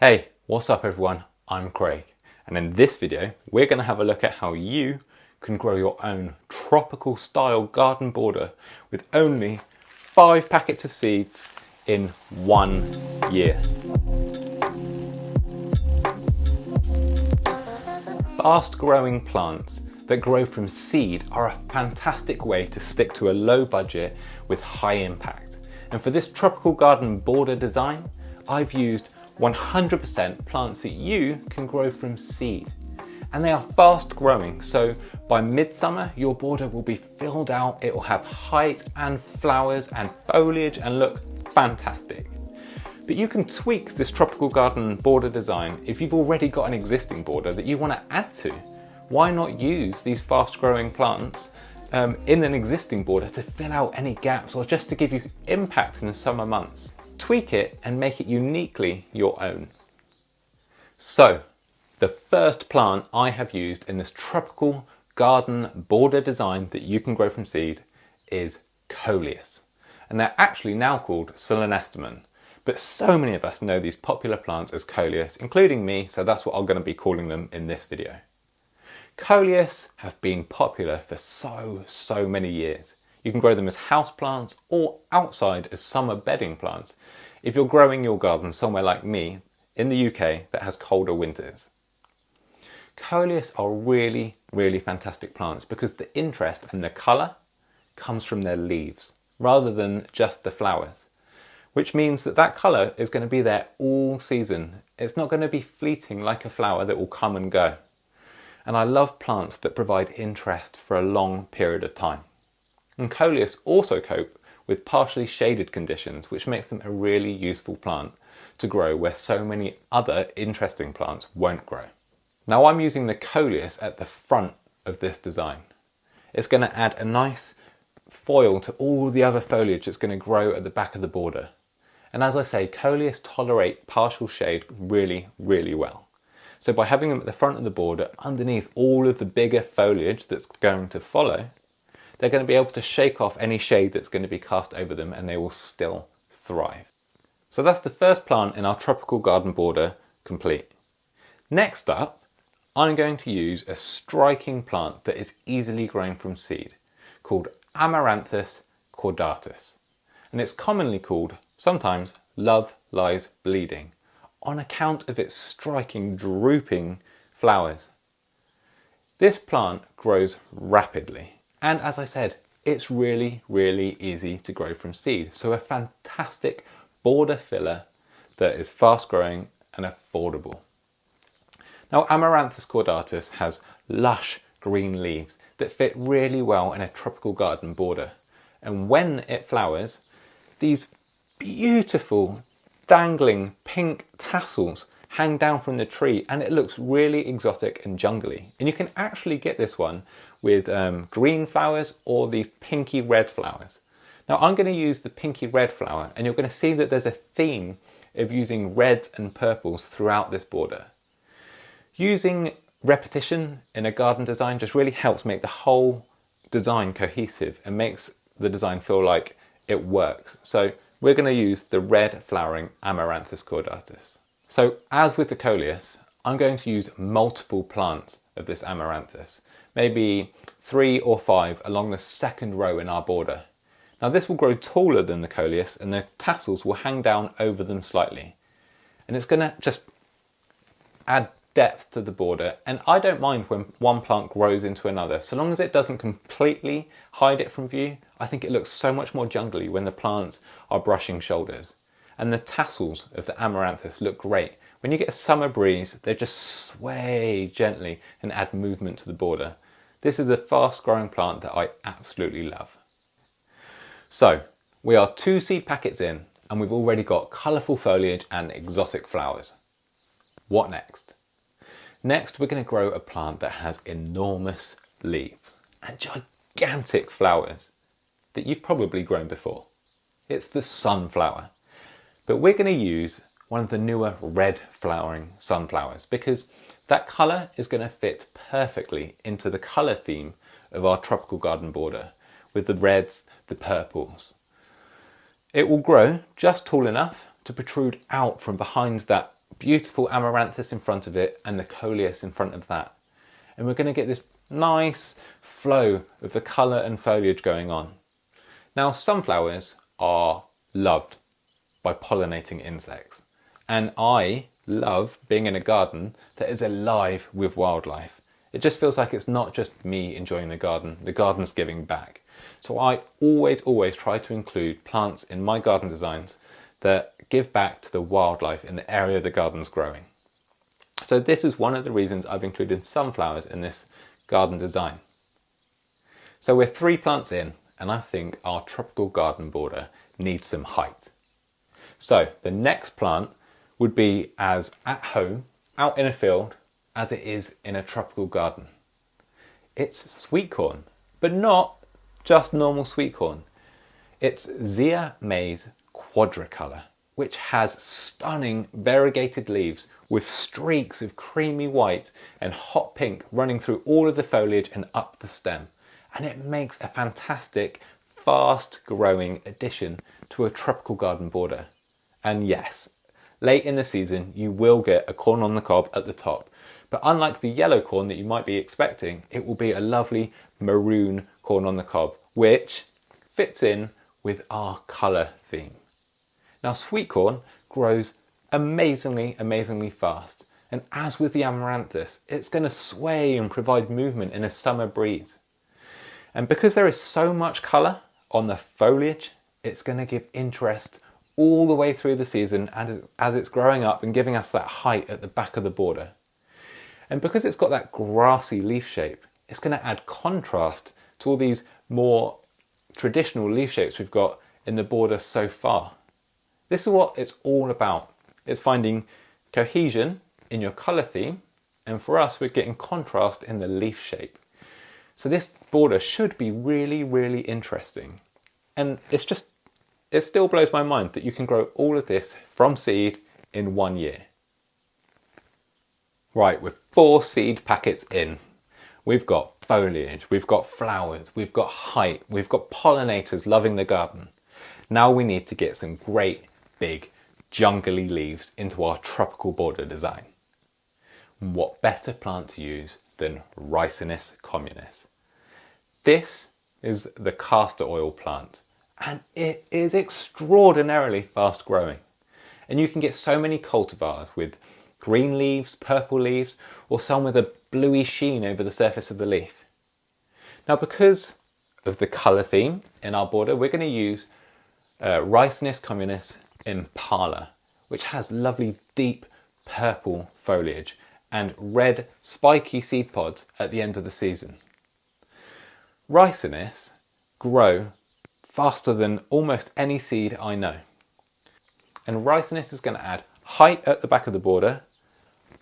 Hey, what's up everyone? I'm Craig, and in this video we're going to have a look at how you can grow your own tropical style garden border with only 5 packets of seeds in 1 year. Fast growing plants that grow from seed are a fantastic way to stick to a low budget with high impact. And for this tropical garden border design, I've used 100% plants that you can grow from seed. And they are fast growing, so by midsummer your border will be filled out, it will have height and flowers and foliage and look fantastic. But you can tweak this tropical garden border design if you've already got an existing border that you want to add to. Why not use these fast growing plants in an existing border to fill out any gaps or just to give you impact in the summer months? Tweak it and make it uniquely your own. So, the first plant I have used in this tropical garden border design that you can grow from seed is Coleus. And they're actually now called Solenestemon. But so many of us know these popular plants as Coleus, including me, so that's what I'm going to be calling them in this video. Coleus have been popular for so many years. You can grow them as house plants or outside as summer bedding plants if you're growing your garden somewhere like me in the UK that has colder winters. Coleus are really fantastic plants because the interest and the colour comes from their leaves rather than just the flowers, which means that that colour is going to be there all season. It's not going to be fleeting like a flower that will come and go. And I love plants that provide interest for a long period of time. And Coleus also cope with partially shaded conditions, which makes them a really useful plant to grow where so many other interesting plants won't grow. Now I'm using the Coleus at the front of this design. It's going to add a nice foil to all the other foliage that's going to grow at the back of the border. And as I say, Coleus tolerate partial shade really well. So by having them at the front of the border, underneath all of the bigger foliage that's going to follow, they're going to be able to shake off any shade that's going to be cast over them and they will still thrive. So that's the first plant in our tropical garden border complete. Next up, I'm going to use a striking plant that is easily grown from seed called Amaranthus caudatus. And it's commonly called, sometimes, love lies bleeding, on account of its striking drooping flowers. This plant grows rapidly. And as I said, it's really easy to grow from seed. So a fantastic border filler that is fast growing and affordable. Now Amaranthus caudatus has lush green leaves that fit really well in a tropical garden border. And when it flowers, these beautiful dangling pink tassels hang down from the tree and it looks really exotic and jungly. And you can actually get this one with green flowers or these pinky red flowers. Now I'm going to use the pinky red flower and you're going to see that there's a theme of using reds and purples throughout this border. Using repetition in a garden design just really helps make the whole design cohesive and makes the design feel like it works. So we're going to use the red flowering Amaranthus caudatus. So as with the Coleus, I'm going to use multiple plants of this Amaranthus, maybe 3 or 5 along the second row in our border. Now this will grow taller than the Coleus and those tassels will hang down over them slightly. And it's going to just add depth to the border, and I don't mind when one plant grows into another, so long as it doesn't completely hide it from view. I think it looks so much more jungly when the plants are brushing shoulders. And the tassels of the Amaranthus look great. When you get a summer breeze, they just sway gently and add movement to the border. This is a fast growing plant that I absolutely love. So we are 2 seed packets in and we've already got colourful foliage and exotic flowers. What next? Next we're going to grow a plant that has enormous leaves and gigantic flowers that you've probably grown before. It's the sunflower. But we're going to use one of the newer red flowering sunflowers because that colour is going to fit perfectly into the colour theme of our tropical garden border with the reds, the purples. It will grow just tall enough to protrude out from behind that beautiful Amaranthus in front of it and the Coleus in front of that. And we're going to get this nice flow of the colour and foliage going on. Now, sunflowers are loved by pollinating insects, and I love being in a garden that is alive with wildlife. It just feels like it's not just me enjoying the garden's giving back. So I always try to include plants in my garden designs that give back to the wildlife in the area the garden's growing. So this is one of the reasons I've included sunflowers in this garden design. So we're 3 plants in, and I think our tropical garden border needs some height. So the next plant would be as at home, out in a field, as it is in a tropical garden. It's sweet corn, but not just normal sweet corn. It's Zea mays quadricolor, which has stunning variegated leaves with streaks of creamy white and hot pink running through all of the foliage and up the stem. And it makes a fantastic, fast growing addition to a tropical garden border. And yes, late in the season you will get a corn on the cob at the top, but unlike the yellow corn that you might be expecting, it will be a lovely maroon corn on the cob, which fits in with our colour theme. Now, sweet corn grows amazingly fast, and as with the Amaranthus, it's going to sway and provide movement in a summer breeze. And because there is so much colour on the foliage, it's going to give interest all the way through the season as it's growing up and giving us that height at the back of the border. And because it's got that grassy leaf shape, it's going to add contrast to all these more traditional leaf shapes we've got in the border so far. This is what it's all about. It's finding cohesion in your colour theme, and for us, we're getting contrast in the leaf shape. So this border should be really interesting. And it still blows my mind that you can grow all of this from seed in 1 year. Right, with 4 seed packets in, we've got foliage, we've got flowers, we've got height, we've got pollinators loving the garden. Now we need to get some great big jungly leaves into our tropical border design. What better plant to use than Ricinus communis? This is the castor oil plant, and it is extraordinarily fast growing. And you can get so many cultivars with green leaves, purple leaves, or some with a bluey sheen over the surface of the leaf. Now, because of the colour theme in our border, we're going to use Ricinus communis impala, which has lovely deep purple foliage and red spiky seed pods at the end of the season. Ricinus grow faster than almost any seed I know. And Ricinus is going to add height at the back of the border,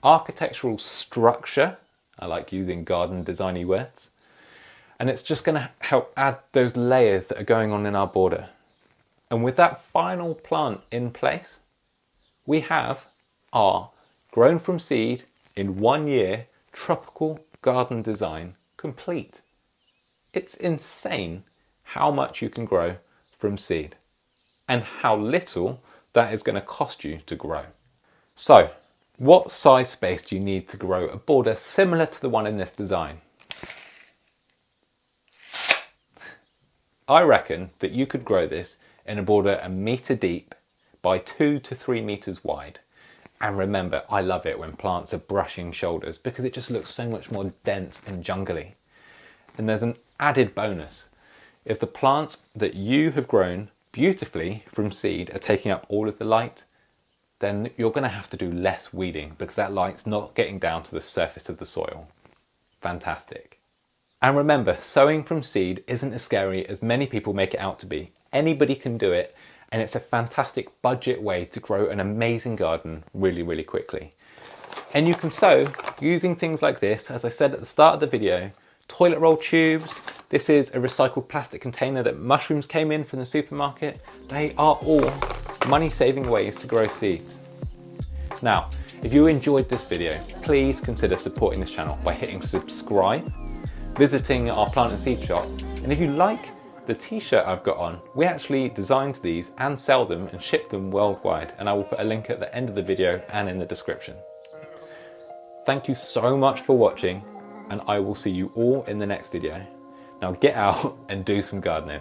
architectural structure, I like using garden designy words, and it's just going to help add those layers that are going on in our border. And with that final plant in place, we have our grown from seed in 1 year tropical garden design complete. It's insane how much you can grow from seed and how little that is going to cost you to grow. So, what size space do you need to grow a border similar to the one in this design? I reckon that you could grow this in a border 1 metre deep by 2 to 3 metres wide. And remember, I love it when plants are brushing shoulders because it just looks so much more dense and jungly. And there's an added bonus. If the plants that you have grown beautifully from seed are taking up all of the light, then you're going to have to do less weeding because that light's not getting down to the surface of the soil. Fantastic. And remember, sowing from seed isn't as scary as many people make it out to be. Anybody can do it, and it's a fantastic budget way to grow an amazing garden really quickly. And you can sow using things like this, as I said at the start of the video, toilet roll tubes. This is a recycled plastic container that mushrooms came in from the supermarket. They are all money-saving ways to grow seeds. Now, if you enjoyed this video, please consider supporting this channel by hitting subscribe, visiting our plant and seed shop, and if you like The t-shirt I've got on, we actually designed these and sell them and ship them worldwide, and I will put a link at the end of the video and in the description. Thank you so much for watching, and I will see you all in the next video. Now get out and do some gardening.